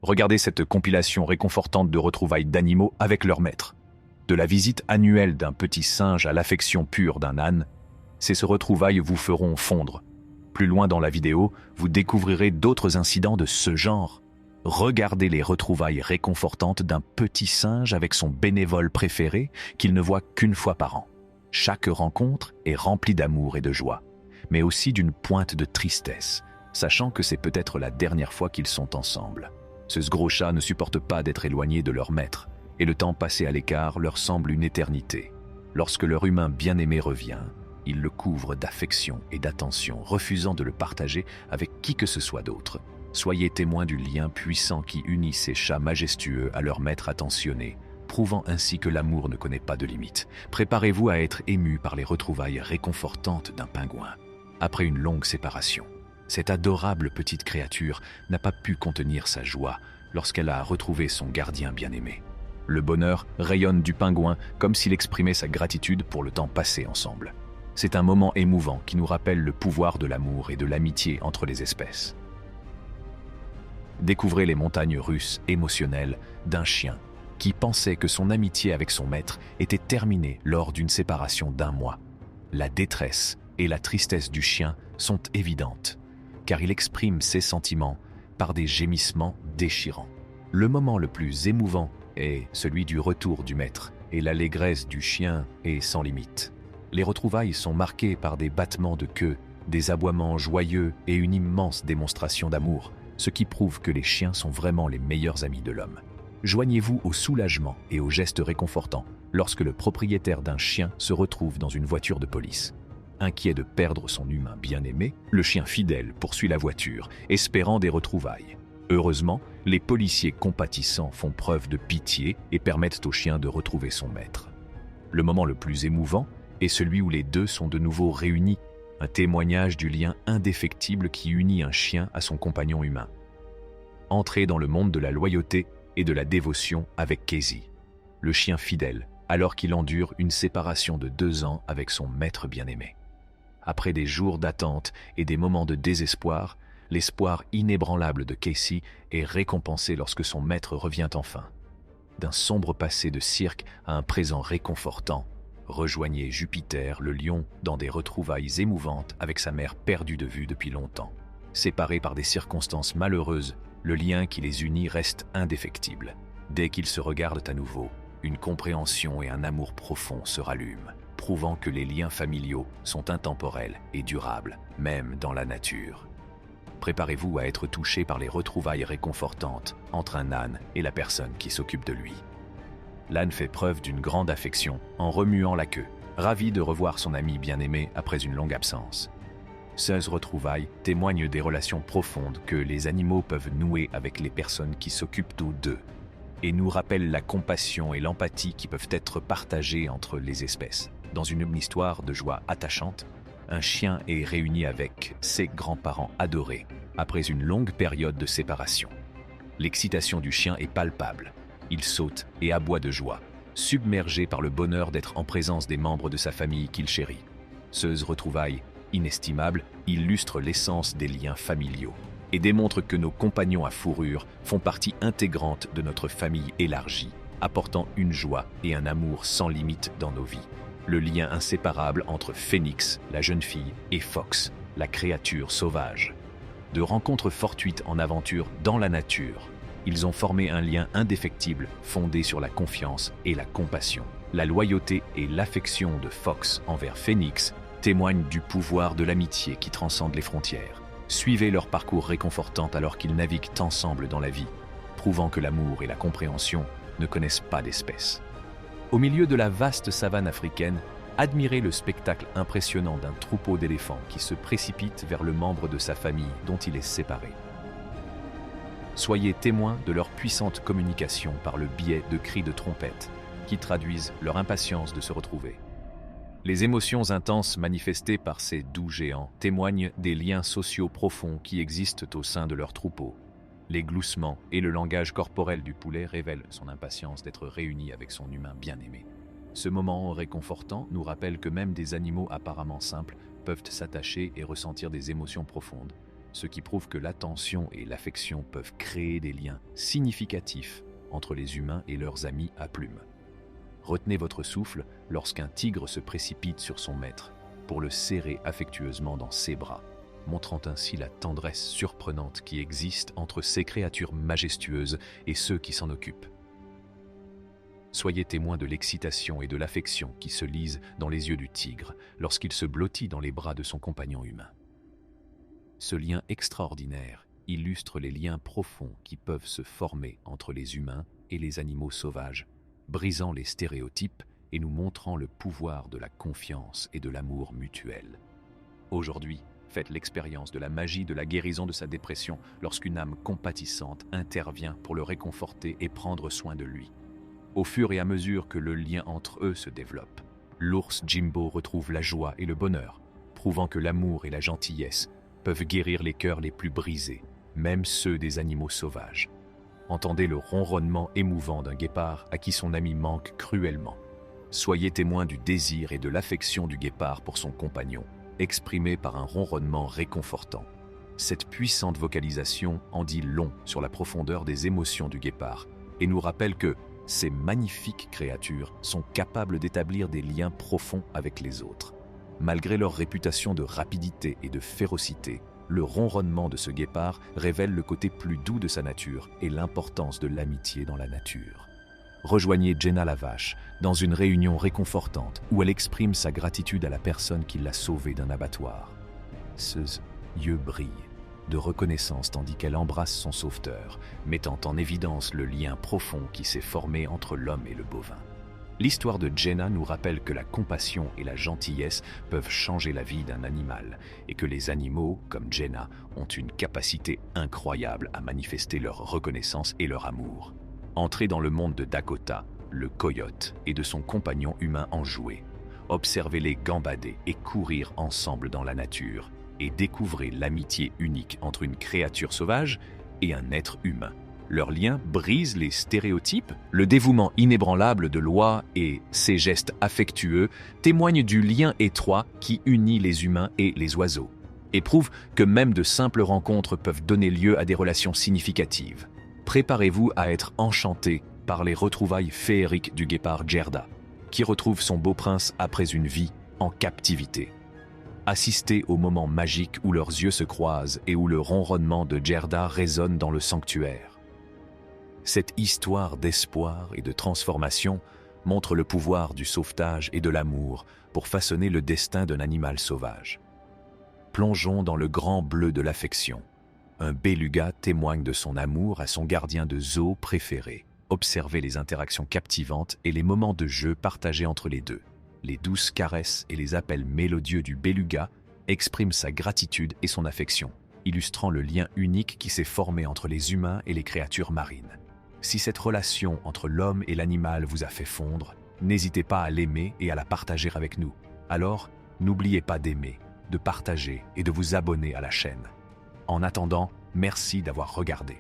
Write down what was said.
Regardez cette compilation réconfortante de retrouvailles d'animaux avec leur maître. De la visite annuelle d'un petit singe à l'affection pure d'un âne, ces retrouvailles vous feront fondre. Plus loin dans la vidéo, vous découvrirez d'autres incidents de ce genre. Regardez les retrouvailles réconfortantes d'un petit singe avec son bénévole préféré qu'il ne voit qu'une fois par an. Chaque rencontre est remplie d'amour et de joie, mais aussi d'une pointe de tristesse, sachant que c'est peut-être la dernière fois qu'ils sont ensemble. Ce gros chat ne supporte pas d'être éloigné de leur maître, et le temps passé à l'écart leur semble une éternité. Lorsque leur humain bien-aimé revient, ils le couvrent d'affection et d'attention, refusant de le partager avec qui que ce soit d'autre. Soyez témoins du lien puissant qui unit ces chats majestueux à leur maître attentionné, prouvant ainsi que l'amour ne connaît pas de limite. Préparez-vous à être ému par les retrouvailles réconfortantes d'un pingouin. Après une longue séparation, cette adorable petite créature n'a pas pu contenir sa joie lorsqu'elle a retrouvé son gardien bien-aimé. Le bonheur rayonne du pingouin comme s'il exprimait sa gratitude pour le temps passé ensemble. C'est un moment émouvant qui nous rappelle le pouvoir de l'amour et de l'amitié entre les espèces. Découvrez les montagnes russes émotionnelles d'un chien qui pensait que son amitié avec son maître était terminée lors d'une séparation d'1 mois. La détresse et la tristesse du chien sont évidentes, car il exprime ses sentiments par des gémissements déchirants. Le moment le plus émouvant est celui du retour du maître, et l'allégresse du chien est sans limite. Les retrouvailles sont marquées par des battements de queue, des aboiements joyeux et une immense démonstration d'amour, ce qui prouve que les chiens sont vraiment les meilleurs amis de l'homme. Joignez-vous au soulagement et aux gestes réconfortants lorsque le propriétaire d'un chien se retrouve dans une voiture de police. Inquiet de perdre son humain bien-aimé, le chien fidèle poursuit la voiture, espérant des retrouvailles. Heureusement, les policiers compatissants font preuve de pitié et permettent au chien de retrouver son maître. Le moment le plus émouvant est celui où les deux sont de nouveau réunis, un témoignage du lien indéfectible qui unit un chien à son compagnon humain. Entrez dans le monde de la loyauté et de la dévotion avec Casey, le chien fidèle, alors qu'il endure une séparation de 2 ans avec son maître bien-aimé. Après des jours d'attente et des moments de désespoir, l'espoir inébranlable de Casey est récompensé lorsque son maître revient enfin. D'un sombre passé de cirque à un présent réconfortant, rejoignez Jupiter, le lion, dans des retrouvailles émouvantes avec sa mère perdue de vue depuis longtemps. Séparés par des circonstances malheureuses, le lien qui les unit reste indéfectible. Dès qu'ils se regardent à nouveau, une compréhension et un amour profond se rallument, prouvant que les liens familiaux sont intemporels et durables, même dans la nature. Préparez-vous à être touché par les retrouvailles réconfortantes entre un âne et la personne qui s'occupe de lui. L'âne fait preuve d'une grande affection en remuant la queue, ravi de revoir son ami bien-aimé après une longue absence. Ces retrouvailles témoignent des relations profondes que les animaux peuvent nouer avec les personnes qui s'occupent d'eux et nous rappellent la compassion et l'empathie qui peuvent être partagées entre les espèces. Dans une histoire de joie attachante, un chien est réuni avec ses grands-parents adorés après une longue période de séparation. L'excitation du chien est palpable. Il saute et aboie de joie, submergé par le bonheur d'être en présence des membres de sa famille qu'il chérit. Ces retrouvailles inestimables illustrent l'essence des liens familiaux et démontrent que nos compagnons à fourrure font partie intégrante de notre famille élargie, apportant une joie et un amour sans limite dans nos vies. Le lien inséparable entre Phoenix, la jeune fille, et Fox, la créature sauvage. De rencontres fortuites en aventure dans la nature, ils ont formé un lien indéfectible fondé sur la confiance et la compassion. La loyauté et l'affection de Fox envers Phoenix témoignent du pouvoir de l'amitié qui transcende les frontières. Suivez leur parcours réconfortant alors qu'ils naviguent ensemble dans la vie, prouvant que l'amour et la compréhension ne connaissent pas d'espèce. Au milieu de la vaste savane africaine, admirez le spectacle impressionnant d'un troupeau d'éléphants qui se précipite vers le membre de sa famille dont il est séparé. Soyez témoins de leur puissante communication par le biais de cris de trompette qui traduisent leur impatience de se retrouver. Les émotions intenses manifestées par ces doux géants témoignent des liens sociaux profonds qui existent au sein de leur troupeau. Les gloussements et le langage corporel du poulet révèlent son impatience d'être réuni avec son humain bien-aimé. Ce moment réconfortant nous rappelle que même des animaux apparemment simples peuvent s'attacher et ressentir des émotions profondes, ce qui prouve que l'attention et l'affection peuvent créer des liens significatifs entre les humains et leurs amis à plumes. Retenez votre souffle lorsqu'un tigre se précipite sur son maître pour le serrer affectueusement dans ses bras, montrant ainsi la tendresse surprenante qui existe entre ces créatures majestueuses et ceux qui s'en occupent. Soyez témoins de l'excitation et de l'affection qui se lisent dans les yeux du tigre lorsqu'il se blottit dans les bras de son compagnon humain. Ce lien extraordinaire illustre les liens profonds qui peuvent se former entre les humains et les animaux sauvages, brisant les stéréotypes et nous montrant le pouvoir de la confiance et de l'amour mutuel. Aujourd'hui, faites l'expérience de la magie de la guérison de sa dépression lorsqu'une âme compatissante intervient pour le réconforter et prendre soin de lui. Au fur et à mesure que le lien entre eux se développe, l'ours Jimbo retrouve la joie et le bonheur, prouvant que l'amour et la gentillesse peuvent guérir les cœurs les plus brisés, même ceux des animaux sauvages. Entendez le ronronnement émouvant d'un guépard à qui son ami manque cruellement. Soyez témoins du désir et de l'affection du guépard pour son compagnon, exprimé par un ronronnement réconfortant. Cette puissante vocalisation en dit long sur la profondeur des émotions du guépard et nous rappelle que ces magnifiques créatures sont capables d'établir des liens profonds avec les autres. Malgré leur réputation de rapidité et de férocité, le ronronnement de ce guépard révèle le côté plus doux de sa nature et l'importance de l'amitié dans la nature. Rejoignez Jenna la vache dans une réunion réconfortante où elle exprime sa gratitude à la personne qui l'a sauvée d'un abattoir. Ses yeux brillent de reconnaissance tandis qu'elle embrasse son sauveteur, mettant en évidence le lien profond qui s'est formé entre l'homme et le bovin. L'histoire de Jenna nous rappelle que la compassion et la gentillesse peuvent changer la vie d'un animal et que les animaux, comme Jenna, ont une capacité incroyable à manifester leur reconnaissance et leur amour. Entrez dans le monde de Dakota, le coyote, et de son compagnon humain enjoué. Observez-les gambader et courir ensemble dans la nature et découvrez l'amitié unique entre une créature sauvage et un être humain. Leur lien brise les stéréotypes, le dévouement inébranlable de Loa et ses gestes affectueux témoignent du lien étroit qui unit les humains et les oiseaux, et prouvent que même de simples rencontres peuvent donner lieu à des relations significatives. Préparez-vous à être enchanté par les retrouvailles féeriques du guépard Gerda, qui retrouve son beau prince après une vie en captivité. Assistez au moment magique où leurs yeux se croisent et où le ronronnement de Gerda résonne dans le sanctuaire. Cette histoire d'espoir et de transformation montre le pouvoir du sauvetage et de l'amour pour façonner le destin d'un animal sauvage. Plongeons dans le grand bleu de l'affection. Un beluga témoigne de son amour à son gardien de zoo préféré. Observez les interactions captivantes et les moments de jeu partagés entre les deux. Les douces caresses et les appels mélodieux du beluga expriment sa gratitude et son affection, illustrant le lien unique qui s'est formé entre les humains et les créatures marines. Si cette relation entre l'homme et l'animal vous a fait fondre, n'hésitez pas à l'aimer et à la partager avec nous. Alors, n'oubliez pas d'aimer, de partager et de vous abonner à la chaîne. En attendant, merci d'avoir regardé.